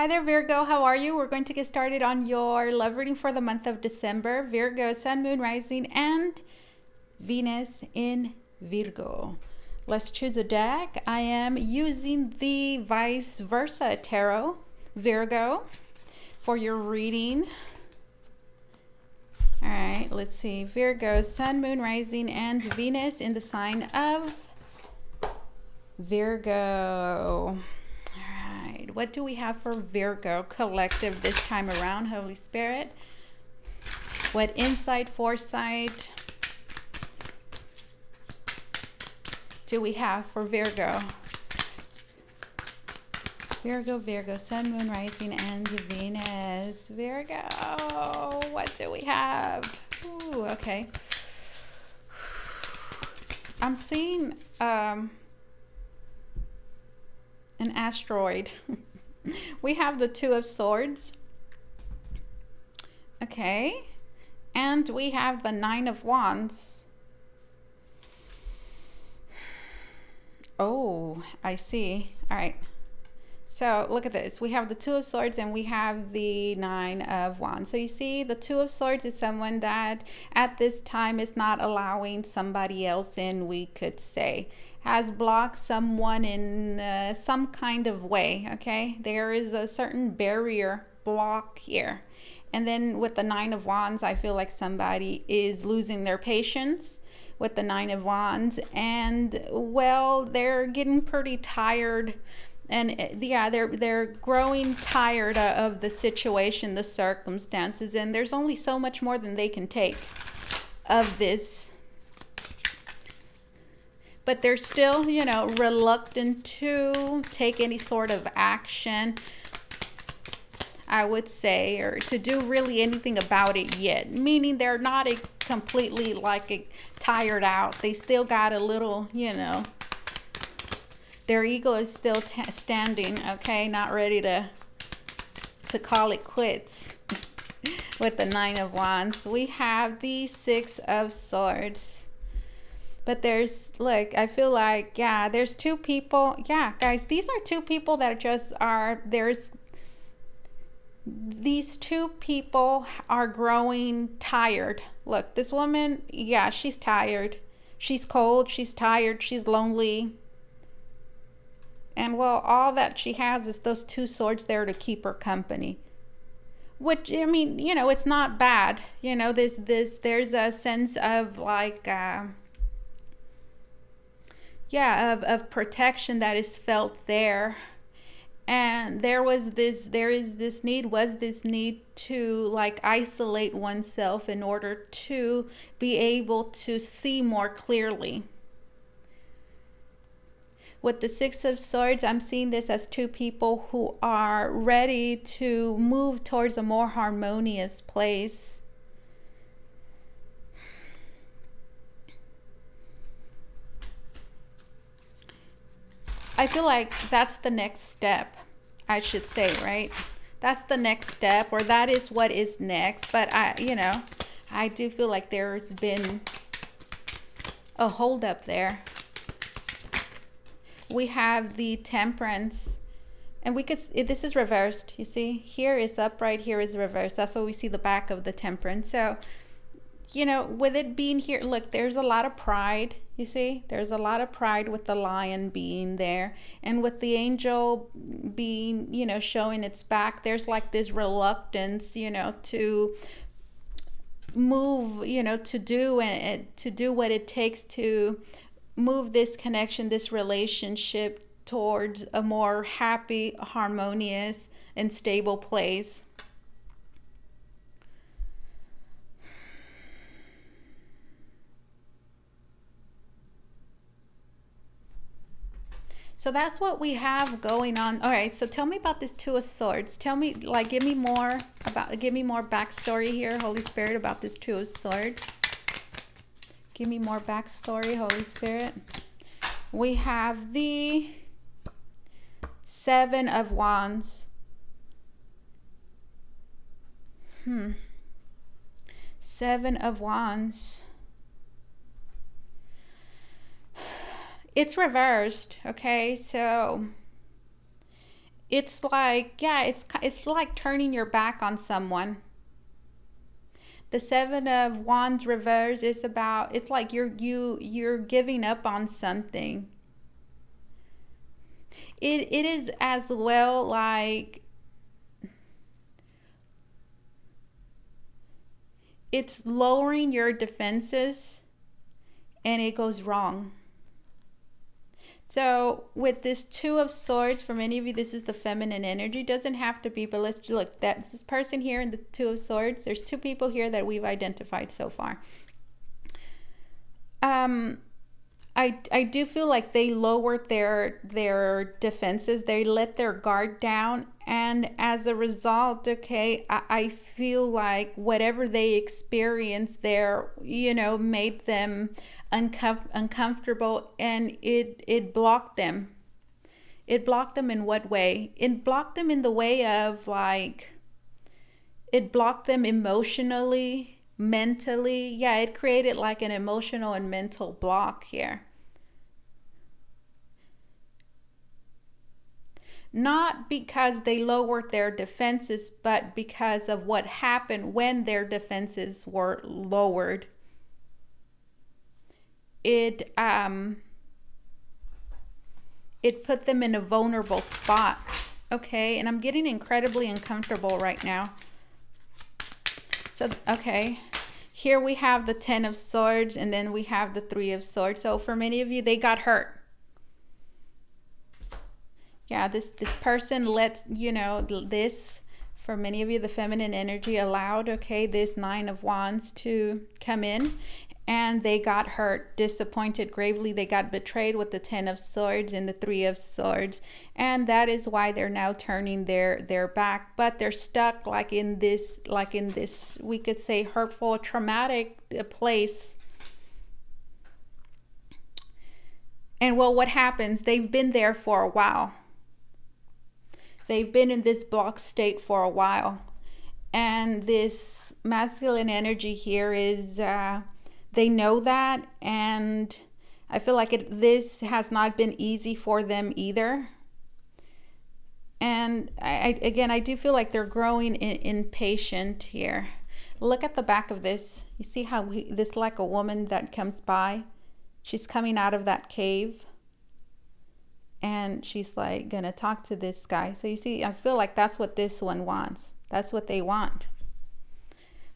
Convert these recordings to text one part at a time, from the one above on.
Hi there, Virgo. How are you? We're going to get started on your love reading for the month of December. Virgo, Sun, Moon, Rising, and Venus in Virgo. Let's choose a deck. I am using the Vice Versa Tarot, Virgo, for your reading. All right, let's see. Virgo, Sun, Moon, Rising, and Venus in the sign of Virgo. What do we have for Virgo collective this time around, Holy Spirit? What insight, foresight do we have for Virgo? Virgo, Sun, Moon, Rising, and Venus. Virgo, what do we have? Ooh, okay. I'm seeing an asteroid. We have the Two of Swords. Okay. And we have the Nine of Wands. Oh, I see. All right. So look at this. We have the Two of Swords and we have the Nine of Wands. So you see, the Two of Swords is someone that at this time is not allowing somebody else in, we could say. Has blocked someone in some kind of way, okay? There is a certain barrier block here. And then with the Nine of Wands, I feel like somebody is losing their patience with the Nine of Wands. And, well, they're getting pretty tired. And yeah, they're growing tired of the situation, the circumstances, and there's only so much more than they can take of this. But they're still, you know, reluctant to take any sort of action, I would say, or to do really anything about it yet. Meaning they're not completely like tired out. They still got a little, you know, their ego is still standing, okay? Not ready to call it quits with the Nine of Wands. We have the Six of Swords. But there's, like, I feel like, yeah, there's two people. Yeah, guys, these are two people that just are, these two people are growing tired. Look, this woman, yeah, she's tired. She's cold, she's tired, she's lonely. And, well, all that she has is those two swords there to keep her company. Which, I mean, you know, it's not bad. You know, there's a sense of, like, yeah, of protection that is felt there. And there is this need to, like, isolate oneself in order to be able to see more clearly. With the Six of Swords, I'm seeing this as two people who are ready to move towards a more harmonious place. I feel like that's the next step, I should say, right? That's the next step, or that is what is next. But you know, I do feel like there's been a hold up there. We have the Temperance, and we could, this is reversed, you see? Here is upright, here is reversed. That's why we see the back of the Temperance. So, you know, with it being here, look, there's a lot of pride, you see? There's a lot of pride with the Lion being there. And with the Angel being, you know, showing its back, there's like this reluctance, you know, to move, you know, to do what it takes to move this connection, this relationship towards a more happy, harmonious, and stable place. So that's what we have going on. All right, so tell me about this Two of Swords. Tell me, like, give me more backstory here, Holy Spirit, about this Two of Swords. Give me more backstory, Holy Spirit. We have the Seven of Wands. Seven of Wands. It's reversed, okay? So It's like, yeah, it's like turning your back on someone. The Seven of Wands reverse is about, it's like you're giving up on something. It is as well like it's lowering your defenses and it goes wrong. So with this Two of Swords, for many of you, this is the feminine energy. Doesn't have to be, but let's look. That's this person here in the Two of Swords. There's two people here that we've identified so far. I do feel like they lowered their defenses. They let their guard down. And as a result, okay, I feel like whatever they experienced there, you know, made them uncomfortable, and it blocked them. It blocked them in what way? It blocked them in the way of like, it blocked them emotionally, mentally. Yeah, it created like an emotional and mental block here. Not because they lowered their defenses, but because of what happened when their defenses were lowered. It put them in a vulnerable spot. Okay, and I'm getting incredibly uncomfortable right now. So, okay, here we have the Ten of Swords, and then we have the Three of Swords. So for many of you, they got hurt. Yeah, this person lets, you know, this, for many of you, the feminine energy allowed, okay, this Nine of Wands to come in, and they got hurt, disappointed gravely. They got betrayed with the Ten of Swords and the Three of Swords, and that is why they're now turning their back. But they're stuck like in this, we could say, hurtful, traumatic place. And well, what happens? They've been there for a while. They've been in this block state for a while. And this masculine energy here is, they know that. And I feel like this has not been easy for them either. And again, I do feel like they're growing impatient here. Look at the back of this. You see how this like a woman that comes by. She's coming out of that cave. And she's like gonna talk to this guy. So you see, I feel like that's what this one wants. That's what they want.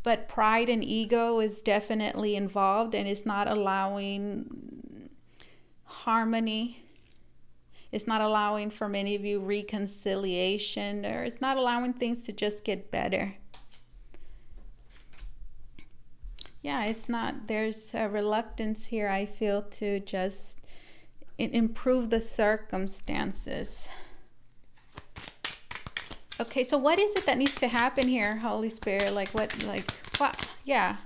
But pride and ego is definitely involved, and it's not allowing harmony. It's not allowing, for many of you, reconciliation, or it's not allowing things to just get better. Yeah, it's not, there's a reluctance here, I feel, to just improve the circumstances. Okay, so what is it that needs to happen here, Holy Spirit? Like what? Yeah,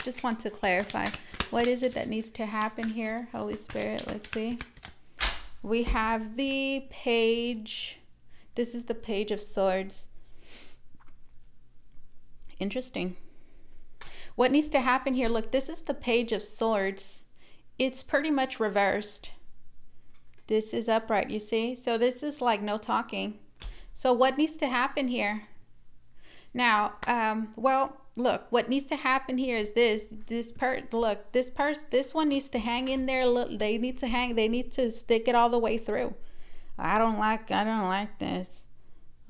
just want to clarify. What is it that needs to happen here, Holy Spirit? Let's see. We have the Page. This is the Page of Swords. Interesting. What needs to happen here? Look, this is the Page of Swords. It's pretty much reversed. This is upright, you see? So this is like no talking. So what needs to happen here? Now, well, look, what needs to happen here is this one needs to hang in there. Look, they need to stick it all the way through. I don't like this.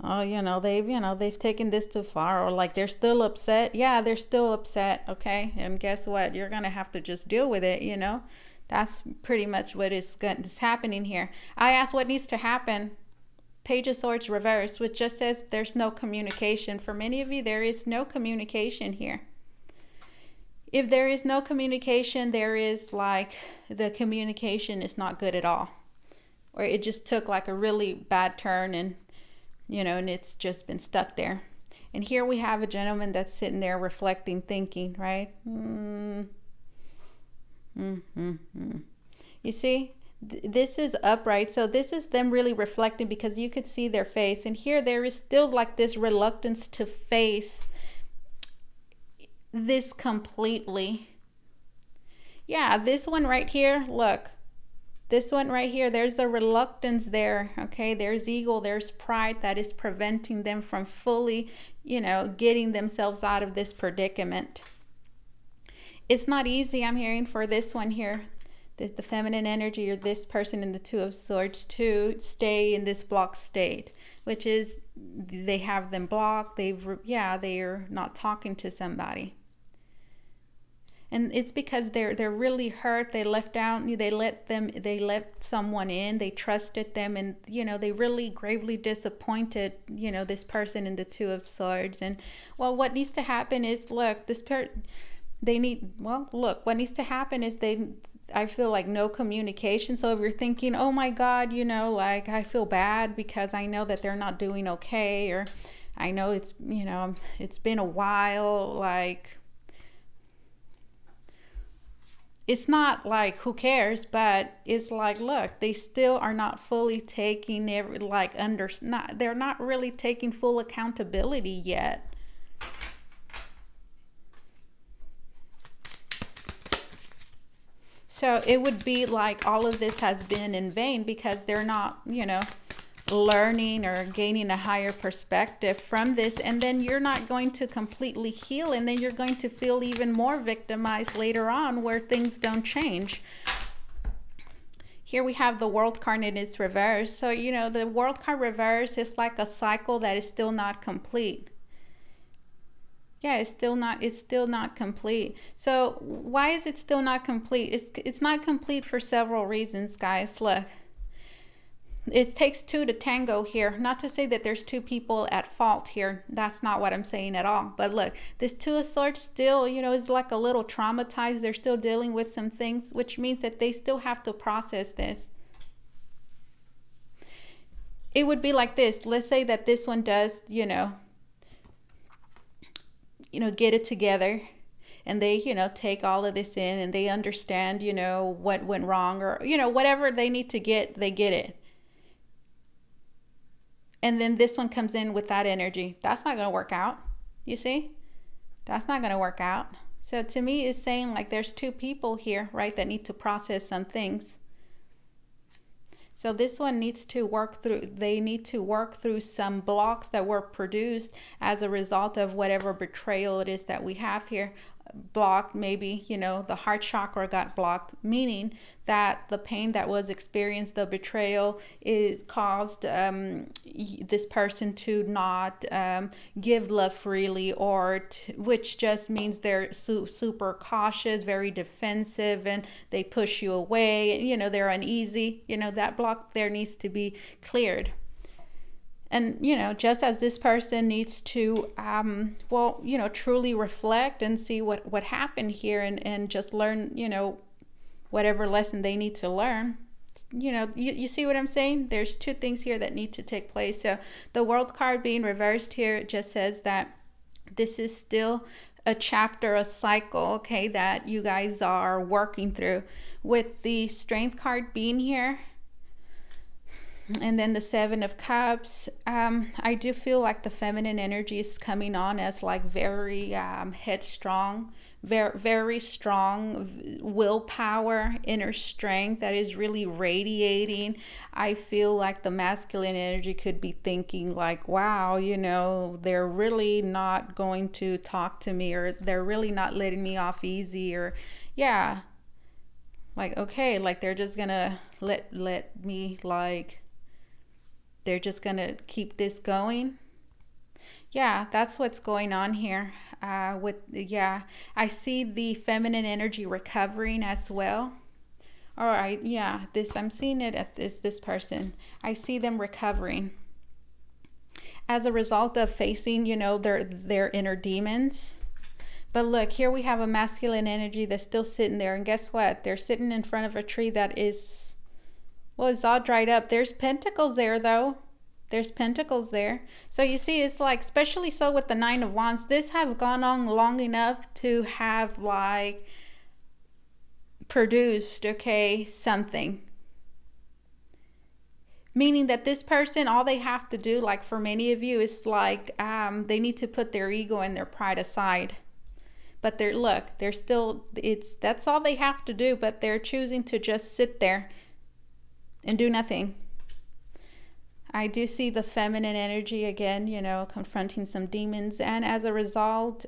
Oh, they've taken this too far, or like they're still upset. Yeah, they're still upset. Okay. And guess what? You're going to have to just deal with it, you know? That's pretty much what is happening here. I asked what needs to happen. Page of Swords reversed, which just says there's no communication. For many of you, there is no communication here. If there is no communication, there is like the communication is not good at all. Or it just took like a really bad turn, and and it's just been stuck there. And here we have a gentleman that's sitting there reflecting, thinking, right? You see, this is upright, so this is them really reflecting, because you could see their face, and here there is still like this reluctance to face this completely. Yeah, this one right here, look, This one right here, there's a reluctance there, okay? There's ego, there's pride that is preventing them from fully, you know, getting themselves out of this predicament. It's not easy, I'm hearing, for this one here, the feminine energy, or this person in the Two of Swords, to stay in this blocked state, which is they have them blocked. They're not talking to somebody. And it's because they're really hurt. They left out, they let someone in, they trusted them, and you know, they really gravely disappointed, you know, this person in the Two of Swords. And well, what needs to happen is, look, what needs to happen is I feel like no communication. So if you're thinking, oh my God, you know, like I feel bad because I know that they're not doing okay, or I know it's, you know, it's been a while, like, it's not like who cares, but it's like, look, they still are not fully taking they're not really taking full accountability yet. So it would be like all of this has been in vain because they're not, you know, learning or gaining a higher perspective from this. And then you're not going to completely heal, and then you're going to feel even more victimized later on where things don't change. Here we have the World card in its reverse. So, you know, the World card reverse is like a cycle that is still not complete. Yeah, it's still not complete. So why is it still not complete? It's not complete for several reasons, guys. Look, it takes two to tango here. Not to say that there's two people at fault here. That's not what I'm saying at all. But look, this Two of Swords still, you know, is like a little traumatized. They're still dealing with some things, which means that they still have to process this. It would be like this. Let's say that this one does, you know, get it together, and they, you know, take all of this in, and they understand, you know, what went wrong, or, you know, whatever they need to get, they get it. And then this one comes in with that energy. That's not going to work out. You see? That's not going to work out. So to me, it's saying like there's two people here, right, that need to process some things. So this one needs to work through, they need to work through some blocks that were produced as a result of whatever betrayal it is that we have here. Blocked, maybe, you know, the heart chakra got blocked, meaning that the pain that was experienced, the betrayal, is caused this person to not give love freely, or which just means they're super cautious, very defensive, and they push you away, and, you know, they're uneasy. You know, that block there needs to be cleared. And, you know, just as this person needs to, well, you know, truly reflect and see what happened here, and just learn, you know, whatever lesson they need to learn. You know, you see what I'm saying? There's two things here that need to take place. So the World card being reversed here, it just says that this is still a chapter, a cycle, okay, that you guys are working through. With the Strength card being here, and then the Seven of Cups, I do feel like the feminine energy is coming on as like very headstrong, very strong willpower, inner strength that is really radiating. I feel like the masculine energy could be thinking like, wow, you know, they're really not going to talk to me, or they're really not letting me off easy, or yeah, like, okay, like they're just gonna let me, like, they're just gonna keep this going. Yeah, that's what's going on here. Yeah, I see the feminine energy recovering as well. All right, yeah, I'm seeing it at this person. I see them recovering as a result of facing, you know, their inner demons. But look, here we have a masculine energy that's still sitting there, and guess what? They're sitting in front of a tree that is, well, it's all dried up. There's pentacles there, though. There's pentacles there. So you see, it's like, especially so with the Nine of Wands, this has gone on long enough to have like produced, okay, something. Meaning that this person, all they have to do, like for many of you, is like they need to put their ego and their pride aside. But they're still, that's all they have to do, but they're choosing to just sit there. and do nothing. I do see the feminine energy again, you know, confronting some demons, and as a result,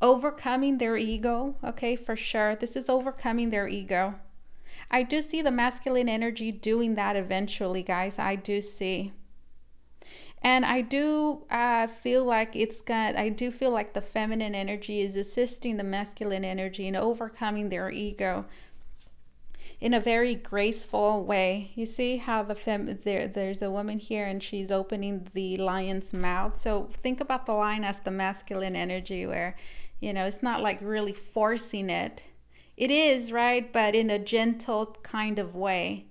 overcoming their ego. Okay, for sure. This is overcoming their ego. I do see the masculine energy doing that eventually, guys. I do see. And I do feel like I do feel like the feminine energy is assisting the masculine energy in overcoming their ego in a very graceful way. You see how there's a woman here and she's opening the lion's mouth. So think about the lion as the masculine energy, where, you know, it's not like really forcing it. It is, right? But in a gentle kind of way.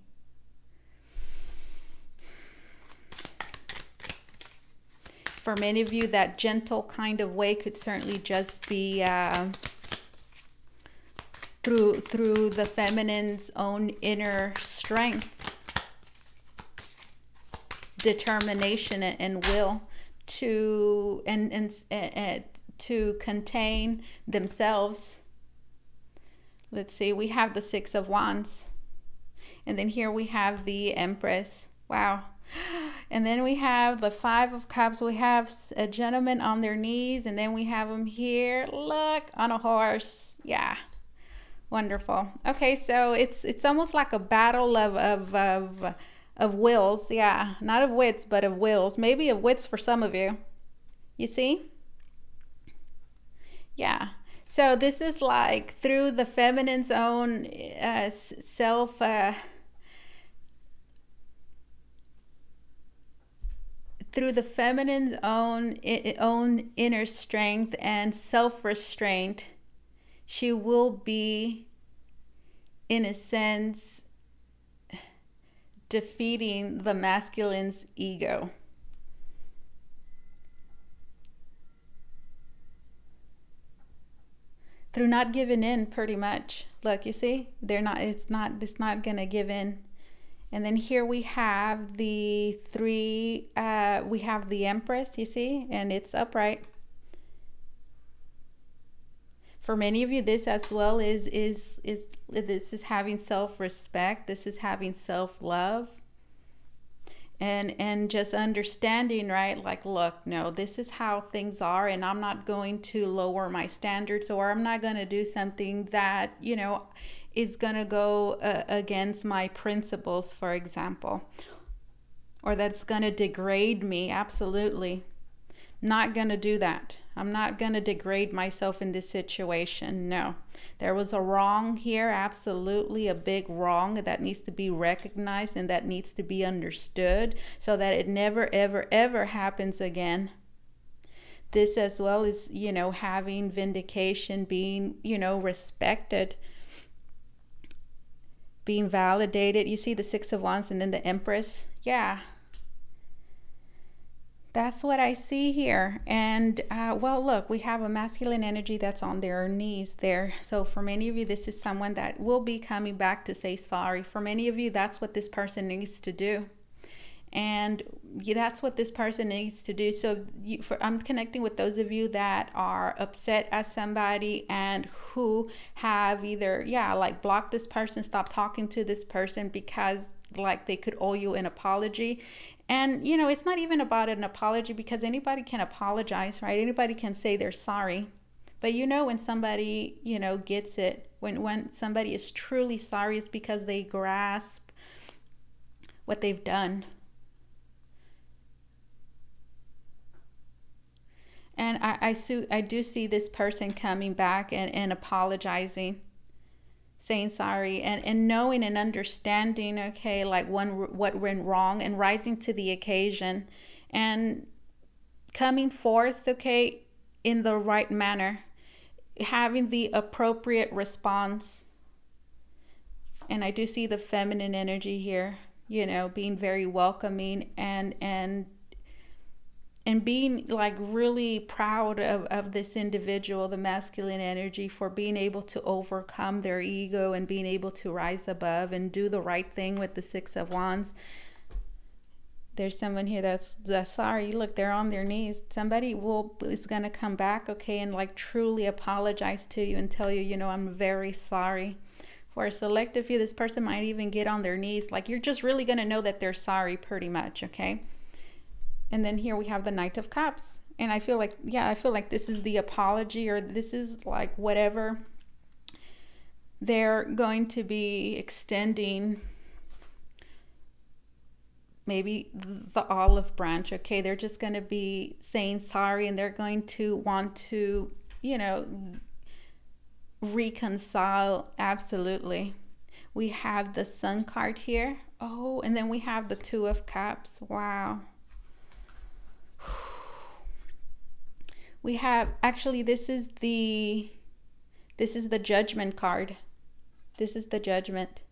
For many of you, that gentle kind of way could certainly just be through the feminine's own inner strength, determination, and will to to contain themselves. Let's see, we have the Six of Wands, and then here we have the Empress. Wow. And then we have the Five of Cups. We have a gentleman on their knees, and then we have him here, look, on a horse. Yeah, wonderful. Okay, so it's almost like a battle of wills. Yeah, not of wits, but of wills. Maybe of wits for some of you. You see? Yeah. So this is like through the feminine's own self. Through the feminine's own inner strength and self-restraint, she will be, in a sense, defeating the masculine's ego. Through not giving in, pretty much. Look, you see, it's not gonna give in. And then here we have the we have the Empress, you see, and it's upright. For many of you, this as well is this is having self-respect. This is having self-love. And just understanding, right? Like, look, no, this is how things are, and I'm not going to lower my standards, or I'm not going to do something that, you know, is going to go against my principles, for example, or that's going to degrade me. Absolutely not going to do that. I'm not going to degrade myself in this situation. No, there was a wrong here, absolutely a big wrong that needs to be recognized and that needs to be understood so that it never ever ever happens again. This as well is, you know, having vindication, being, you know, respected, being validated. You see the Six of Wands and then the Empress. Yeah, that's what I see here. And well, look, we have a masculine energy that's on their knees there. So for many of you, this is someone that will be coming back to say sorry. For many of you, that's what this person needs to do. And that's what this person needs to do. So I'm connecting with those of you that are upset at somebody and who have either, yeah, like blocked this person, stopped talking to this person because like they could owe you an apology. And, you know, it's not even about an apology, because anybody can apologize, right? Anybody can say they're sorry. But you know, when somebody, you know, gets it, when somebody is truly sorry, it's because they grasp what they've done. And I do see this person coming back and apologizing, saying sorry, and knowing and understanding, okay, like what went wrong, and rising to the occasion and coming forth, okay, in the right manner, having the appropriate response. And I do see the feminine energy here, you know, being very welcoming and being like really proud of this individual, the masculine energy, for being able to overcome their ego and being able to rise above and do the right thing with the Six of Wands. There's someone here that's sorry. Look, they're on their knees. Somebody is going to come back, okay, and like truly apologize to you and tell you, you know, I'm very sorry For a selective few, this person might even get on their knees. Like, you're just really going to know that they're sorry pretty much, okay? And then here we have the Knight of Cups. And I feel like, yeah, I feel like this is the apology, or this is like whatever they're going to be extending. Maybe the olive branch, okay? They're just going to be saying sorry, and they're going to want to, you know, reconcile. Absolutely. We have the Sun card here. Oh, and then we have the Two of Cups. Wow. We have, actually, this is the Judgment card. This is the Judgment.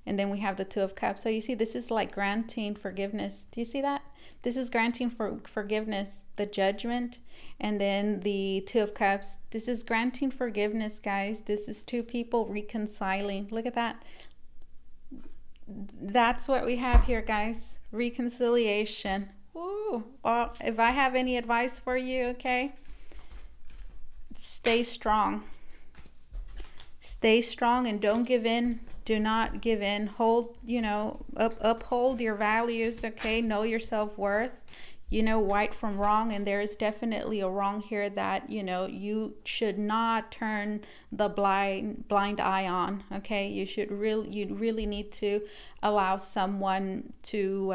And then we have the Two of Cups. So you see, this is like granting forgiveness. Do you see that? This is granting forgiveness, the Judgment. And then the Two of Cups. This is granting forgiveness, guys. This is two people reconciling. Look at that. That's what we have here, guys. Reconciliation. Ooh. Well, if I have any advice for you, okay, stay strong. Stay strong and don't give in. Do not give in. Hold, you know, uphold your values, okay? Know your self-worth. You know right from wrong, and there is definitely a wrong here that, you know, you should not turn the blind eye on, okay? You really need to allow someone to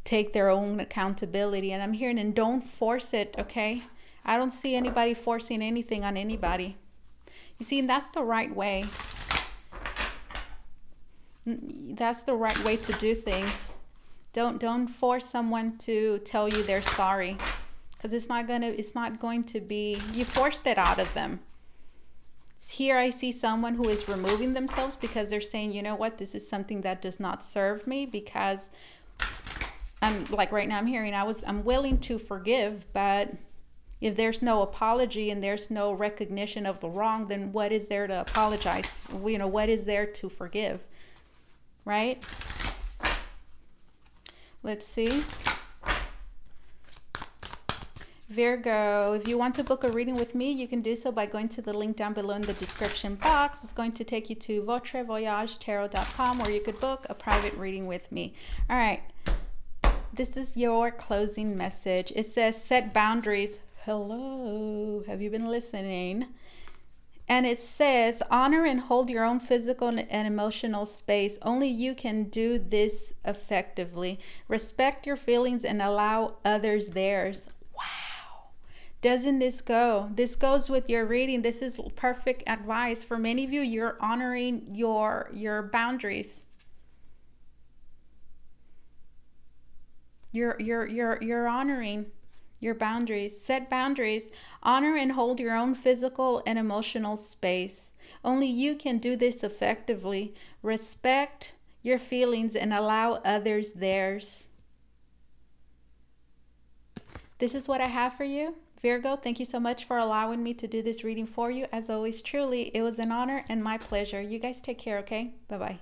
take their own accountability. And I'm hearing, and don't force it, okay? I don't see anybody forcing anything on anybody. You see, and that's the right way. That's the right way to do things. Don't force someone to tell you they're sorry, because it's not going to be, you forced it out of them. Here I see someone who is removing themselves because they're saying, you know what, this is something that does not serve me, because I'm like, right now I'm hearing, I'm willing to forgive, but if there's no apology and there's no recognition of the wrong, then what is there to apologize? You know, what is there to forgive? Right? Let's see. Virgo, if you want to book a reading with me, you can do so by going to the link down below in the description box. It's going to take you to votrevoyagetarot.com, where you could book a private reading with me. All right. This is your closing message. It says, set boundaries. Hello. Have you been listening? And it says, honor and hold your own physical and emotional space. Only you can do this effectively. Respect your feelings and allow others theirs. Wow. Doesn't this go? This goes with your reading. This is perfect advice. For many of you, you're honoring your boundaries. You're honoring your boundaries. Set boundaries. Honor and hold your own physical and emotional space. Only you can do this effectively. Respect your feelings and allow others theirs. This is what I have for you, Virgo. Thank you so much for allowing me to do this reading for you. As always, truly, it was an honor and my pleasure. You guys take care, okay? Bye-bye.